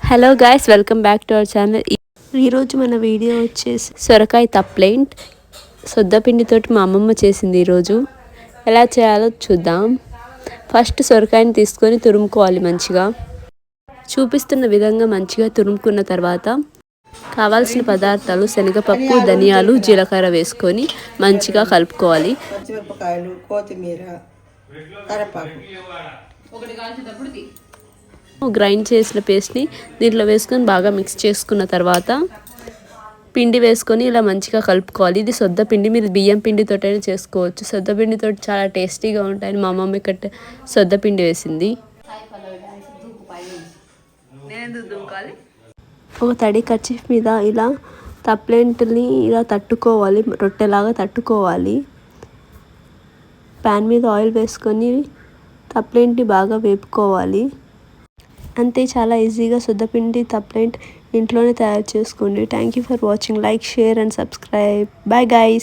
Hello guys, welcome back to our channel. ఈరోజు మన video వచ్చేసి సొరకాయ తప్లెంట్ సొద్దపిండితోటి మా అమ్మమ్మ చేసింది. ఈరోజు ఎలా చేయాలో చూద్దాం. ఫస్ట్ సొరకాయని తీసుకొని తురుముకోవాలి. మంచిగా చూపిస్తున్న విధంగా మంచిగా తురుముకున్న తర్వాత కావాల్సిన పదార్థాలు శనగపప్పు, ధనియాలు, జీలకర్ర వేసుకొని మంచిగా కలుపుకోవాలి. పచ్చిమిరపకాయలు, కొత్తిమీర, కరివేపాకు గ్రైండ్ చేసిన పేస్ట్ని దీంట్లో వేసుకొని బాగా మిక్స్ చేసుకున్న తర్వాత పిండి వేసుకొని ఇలా మంచిగా కలుపుకోవాలి. ఇది సొద్ద పిండి, మీరు బియ్యం పిండితోటైనా చేసుకోవచ్చు. సొద్ద పిండితో చాలా టేస్టీగా ఉంటాయని మా మమ్మీ ఇక్కడ సొద్ద పిండి వేసింది. ఒక తడి కర్చీఫ్ మీద ఇలా తప్లెంట్ని ఇలా తట్టుకోవాలి, రొట్టెలాగా తట్టుకోవాలి. ప్యాన్ మీద ఆయిల్ వేసుకొని తప్లెంట్ని బాగా వేపుకోవాలి. అంతే, చాలా ఈజీగా సొద్దపిండి తప్లెంట్ ఇంట్లోనే తయారు చేసుకోండి. Thank you for watching. Like, share and subscribe. Bye guys.